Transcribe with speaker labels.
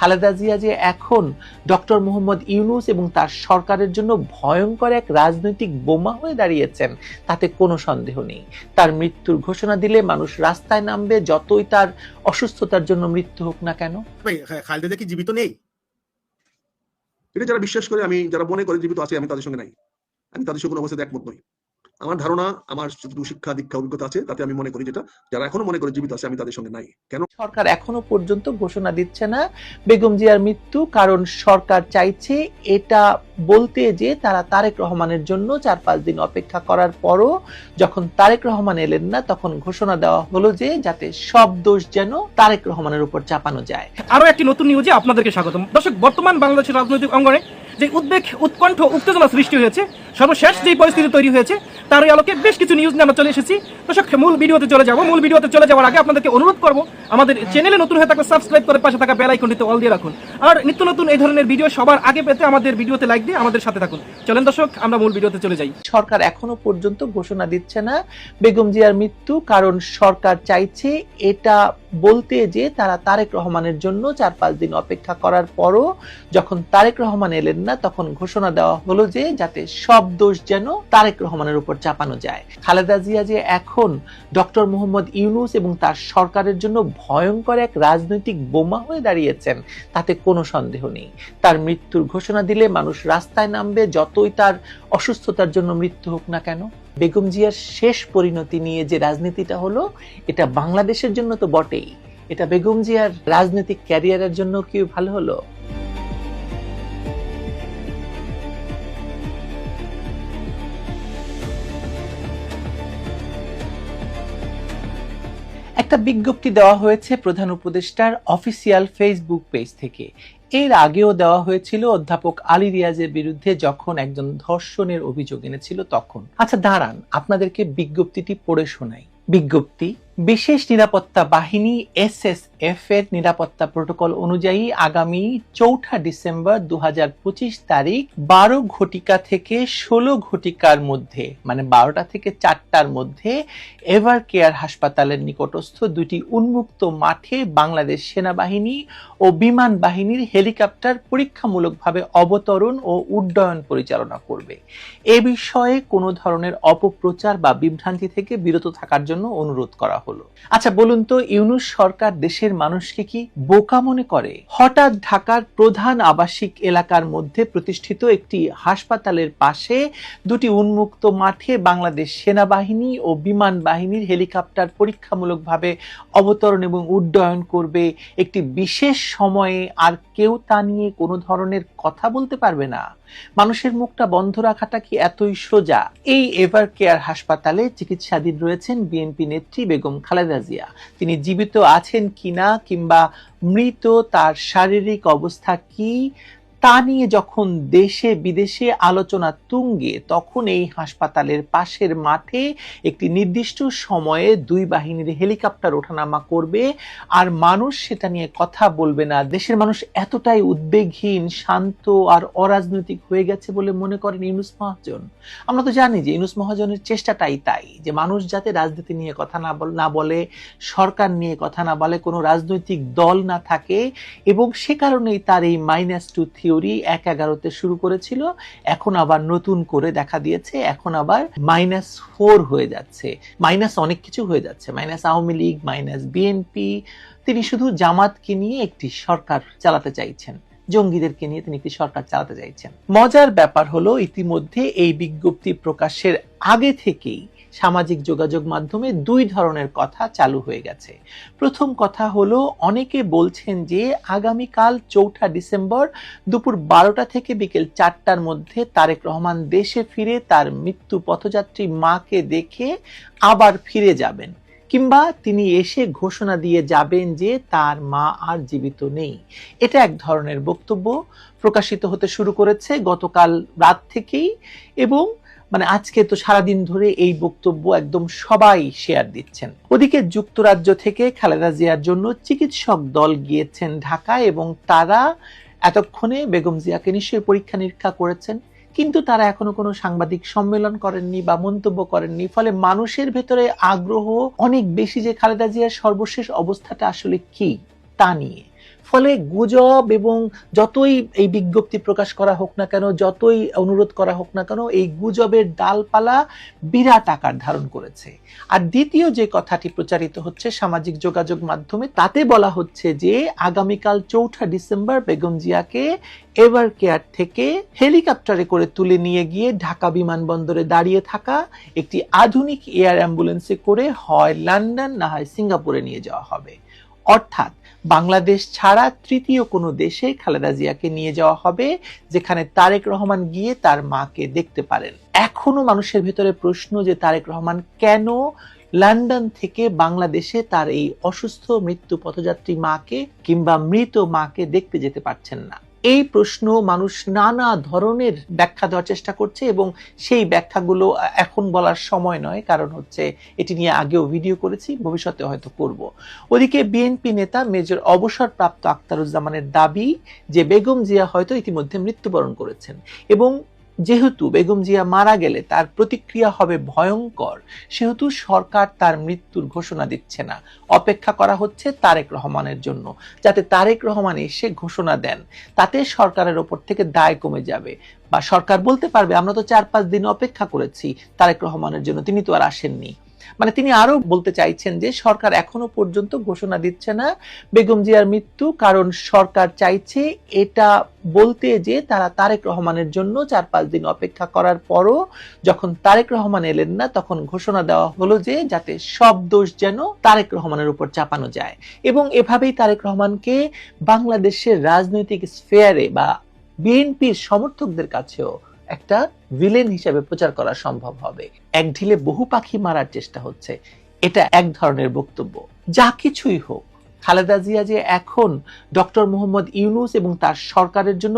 Speaker 1: খালেদা জিয়া যে এখন ডক্টর মোহাম্মদ ইউনূস এবং তার সরকারের জন্য ভয়ঙ্কর এক রাজনৈতিক বোমা হয়ে দাঁড়িয়েছেন তাতে কোনো সন্দেহ নেই। তার মৃত্যুর ঘোষণা দিলে মানুষ রাস্তায় নামবে, যতই তার অসুস্থতার জন্য মৃত্যু হোক না কেন।
Speaker 2: খালেদা কি জীবিত নেই? এটা যারা বিশ্বাস করে, আমি যারা মনে করে জীবিত আছে, আমি তাদের সঙ্গে নাই। আমি তাদের সঙ্গে কোনো অবস্থাতে একমত নই। আমার ধারণা, আমার যতটুকু শিক্ষা দীক্ষা অভিজ্ঞতা আছে তাতে আমি মনে করি যেটা, যারা এখনো মনে করে জীবিত আছে, আমি তাদের সঙ্গে নাই। কেন
Speaker 1: সরকার এখনো পর্যন্ত ঘোষণা দিচ্ছে না বেগম জিয়ার মৃত্যু? কারণ সরকার চাইছে এটা বলতে যে তারা তারেক রহমানের জন্য 4-5 দিন অপেক্ষা করার পরও যখন তারেক রহমান এলেন না, তখন ঘোষণা দেওয়া হলো যে যাতে সব দোষ যেন তারেক রহমানের উপর চাপানো যায়।
Speaker 3: আরো একটি নতুন নিউজে আপনাদেরকে স্বাগতম। দর্শক, বর্তমান বাংলাদেশের রাজনৈতিক অঙ্গনে যে উদ্বেগ, উৎকণ্ঠ, উত্তেজনা সৃষ্টি হয়েছে, সর্বশেষ যে পরিস্থিতি তৈরি হয়েছে তারই আলোকে বেশ কিছু নিউজ নিয়ে আমরা চলে এসেছি। দর্শক, মূল ভিডিওতে চলে যাব। মূল ভিডিওতে চলে যাওয়ার আগে আপনাদেরকে অনুরোধ করব, আমাদের চ্যানেলে নতুন হয়ে থাকলে সাবস্ক্রাইব করে পাশে থাকা বেল আইকনটিতে অল দিয়ে রাখুন। আর নিত্য নতুন এই ধরনের ভিডিও সবার আগে পেতে আমাদের ভিডিওতে লাইক দিয়ে আমাদের সাথে থাকুন। চলেন দর্শক, আমরা মূল ভিডিওতে চলে যাই।
Speaker 1: সরকার এখনো পর্যন্ত ঘোষণা দিচ্ছে না বেগম জিয়ার মৃত্যু, কারণ সরকার চাইছে এটা বলতে যে তারা তারেক রহমানের জন্য 4-5 দিন অপেক্ষা করার পরও যখন তারেক রহমান এলেন না, তখন ঘোষণা দেওয়া হলো যে যাতে সব দোষ যেন তারেক রহমানের উপর চাপানো যায়। খালেদা জিয়া যে এখন ডক্টর মোহাম্মদ ইউনূস এবং তার সরকারের জন্য ভয়ঙ্কর এক রাজনৈতিক বোমা হয়ে দাঁড়িয়েছেন তাতে কোনো সন্দেহ নেই। তার মৃত্যুর ঘোষণা দিলে মানুষ রাস্তায় নামবে, যতই তার অসুস্থতার জন্য মৃত্যু হোক না কেন। বেগম জিয়ার শেষ পরিণতি নিয়ে যে রাজনীতিটা হলো, এটা বাংলাদেশের জন্য তো বটেই, এটা বেগম জিয়ার রাজনৈতিক ক্যারিয়ারের জন্য কি ভালো হলো? একটা বিজ্ঞপ্তি দেওয়া হয়েছে প্রধান উপদেষ্টার অফিসিয়াল ফেসবুক পেজ থেকে। এর আগেও দেওয়া হয়েছিল অধ্যাপক আলী রিয়াজের বিরুদ্ধে, যখন একজন ধর্ষণের অভিযোগ এনেছিল তখন। আচ্ছা দাঁড়ান, আপনাদেরকে বিজ্ঞপ্তিটি পড়ে শোনাই। বিজ্ঞপ্তি: বিশেষ নিরাপত্তা বাহিনী SSF এর নিরাপত্তা প্রোটোকল অনুযায়ী আগামী 4 ডিসেম্বর 2025 তারিখ 12 ঘটিকা থেকে 16 ঘটিকার মধ্যে, মানে 12টা থেকে 4টার মধ্যে এভার কেয়ার হাসপাতালের নিকটস্থ দুটি উন্মুক্ত মাঠে বাংলাদেশ সেনাবাহিনী ও বিমান বাহিনীর হেলিকপ্টার পরীক্ষামূলকভাবে অবতরণ ও উড্ডয়ন পরিচালনা করবে। এ বিষয়ে কোনো ধরনের অপপ্রচার বা বিভ্রান্তি থেকে বিরত থাকার জন্য অনুরোধ করা হলো। আচ্ছা বলুন তো, ইউনূস সরকার দেশের মানুষকে কি বোকা মনে করে? হঠাৎ ঢাকার প্রধান আবাসিক এলাকার মধ্যে প্রতিষ্ঠিত একটি হাসপাতালের পাশে দুটি উন্মুক্ত মাঠে বাংলাদেশ সেনাবাহিনী ও বিমান বাহিনীর হেলিকপ্টার পরীক্ষামূলকভাবে অবতরণ এবং উড্ডয়ন করবে একটি বিশেষ সময়ে, আর কেউ তা নিয়ে কোনো ধরনের কথা বলতে পারবে না? মানুষের মুখটা বন্ধ রাখাটা কি এতই সোজা? এই এভার কেয়ার হাসপাতালে চিকিৎসাধীন রয়েছেন বিএনপি নেত্রী বেগম খালেদা জিয়া। তিনি জীবিত আছেন কিনা কিংবা মৃত, তার শারীরিক অবস্থা কি, তা নিয়ে যখন দেশে বিদেশে আলোচনা তুঙ্গে, তখন এই হাসপাতালের পাশের মাঠে একটি নির্দিষ্ট সময়ে দুই বাহিনীর হেলিকপ্টার ওঠানামা করবে, আর মানুষ সেটা নিয়ে কথা বলবে না। দেশের মানুষ এতটাই উদ্বেগহীন, শান্ত আর অরাজনৈতিক হয়ে গেছে বলে মনে করেন ইউনূস মহাজন? আমরা তো জানি যে ইউনূস মহাজনের চেষ্টাটাই তাই, যে মানুষ যাতে রাজনীতি নিয়ে কথা না বলে, সরকার নিয়ে কথা না বলে, কোনো রাজনৈতিক দল না থাকে, এবং সে কারণেই তার এই -2 থিওরি 1/11-তে শুরু করেছিল, এখন আবার নতুন করে দেখা দিয়েছে, এখন আবার -4 হয়ে যাচ্ছে, মাইনাস অনেক কিছু হয়ে যাচ্ছে, minus Awami League, minus BNP. তিনি শুধু জামাতকে নিয়ে একটি সরকার চালাতে চাইছেন, জঙ্গিদেরকে নিয়ে তিনি একটি সরকার চালাতে চাইছেন। মজার ব্যাপার হলো, ইতিমধ্যে এই বিজ্ঞপ্তি প্রকাশের আগে থেকেই সামাজিক যোগাযোগ মাধ্যমে দুই ধরনের কথা চালু হয়ে গেছে। প্রথম কথা হলো, অনেকে বলছেন যে আগামীকাল 4 ডিসেম্বর দুপুর 12টা থেকে বিকেল 4টার মধ্যে তারেক রহমান দেশে ফিরে তার মৃত্যু পথযাত্রী মাকে দেখে আবার ফিরে যাবেন, কিংবা তিনি এসে ঘোষণা দিয়ে যাবেন যে তার মা আর জীবিত নেই। এটা এক ধরনের বক্তব্য প্রকাশিত হতে শুরু করেছে গতকাল রাত থেকেই, এবং আজকে তো সারাদিন ধরে এই বক্তব্য একদম সবাই শেয়ার দিচ্ছেন। ওদিকে যুক্তরাজ্য থেকে খালেদা জিয়ার জন্য চিকিৎসক দল গিয়েছেন ঢাকায়, এবং তারা এতক্ষণে বেগম জিয়াকে নিশ্চয়ই পরীক্ষা নিরীক্ষা করেছেন, কিন্তু তারা এখনো কোনো সাংবাদিক সম্মেলন করেননি বা মন্তব্য করেননি। ফলে মানুষের ভেতরে আগ্রহ অনেক বেশি যে খালেদা জিয়ার সর্বশেষ অবস্থাটা আসলে কি তা নিয়ে। ফলে গুজব এবং যতই এই বিজ্ঞপ্তি প্রকাশ করা হোক না কেন, যতই অনুরোধ করা হোক না কেন, এই গুজবের ডালপালা বিরাট আকার ধারণ করেছে। আর দ্বিতীয় যে কথাটি প্রচারিত হচ্ছে সামাজিক যোগাযোগ মাধ্যমে, তাতে বলা হচ্ছে যে আগামীকাল 4 ডিসেম্বর বেগম জিয়াকে এভার কেয়ার থেকে হেলিকপ্টারে করে তুলে নিয়ে গিয়ে ঢাকা বিমানবন্দরে দাঁড়িয়ে থাকা একটি আধুনিক এয়ার অ্যাম্বুলেন্সে করে হয় লন্ডন না হয় সিঙ্গাপুরে নিয়ে যাওয়া হবে। অর্থাৎ বাংলাদেশ ছাড়া তৃতীয় কোনো দেশে খালেদা জিয়াকে নিয়ে যাওয়া হবে, যেখানে তারেক রহমান গিয়ে তার মাকে দেখতে পারেন। এখনো মানুষের ভেতরে প্রশ্ন যে তারেক রহমান কেন লন্ডন থেকে বাংলাদেশে তার এই অসুস্থ মৃত্যু পথযাত্রী মাকে কিংবা মৃত মাকে দেখতে যেতে পারছেন না। এই প্রশ্ন মানুষ নানা ধরনের ব্যাখ্যা দেওয়ার চেষ্টা করছে এবং সেই ব্যাখ্যাগুলো এখন বলার সময় নয়, কারণ হচ্ছে এটি নিয়ে আগেও ভিডিও করেছি, ভবিষ্যতে হয়তো করব। ওদিকে বিএনপি নেতা মেজর অবসরপ্রাপ্ত আখতারুজ্জামানের দাবি যে বেগম জিয়া হয়তো ইতিমধ্যে মৃত্যুবরণ করেছেন এবং যেহেতু বেগম জিয়া মারা গেলে তার প্রতিক্রিয়া হবে ভয়ঙ্কর, সেহেতু সরকার তার মৃত্যুর ঘোষণা দিচ্ছে না, অপেক্ষা করা হচ্ছে তারেক রহমানের জন্য, যাতে তারেক রহমান এসে ঘোষণা দেন। তাতে সরকারের ওপর থেকে দায় কমে যাবে, বা সরকার বলতে পারবে আমরা তো 4-5 দিন অপেক্ষা করেছি তারেক রহমানের জন্য, তিনি তো আর আসেননি। মানে তিনি আরো বলতে চাইছেন যে সরকার এখনো পর্যন্ত ঘোষণা দিচ্ছে না বেগম জিয়ার মৃত্যু, কারণ সরকার চাইছে এটা বলতে যে তারা তারেক রহমানের জন্য 4-5 দিন অপেক্ষা করার পরও যখন তারেক রহমান এলেন না তখন ঘোষণা দেওয়া হলো যে যাতে সব দোষ যেন তারেক রহমানের উপর চাপানো যায়। এবং এভাবেই তারেক রহমানকে বাংলাদেশের রাজনৈতিক স্ফেয়ারে বা বিএনপির সমর্থকদের কাছেও একটা ভিলেন হিসেবে প্রচার করা সম্ভব হবে। এক ঢিলে বহু পাখি মারার চেষ্টা হচ্ছে, এটা এক ধরনের বক্তব্য। যা কিছুই হোক, খালেদা জিয়া যে এখন ডক্টর মোহাম্মদ ইউনূস এবং তার সরকারের জন্য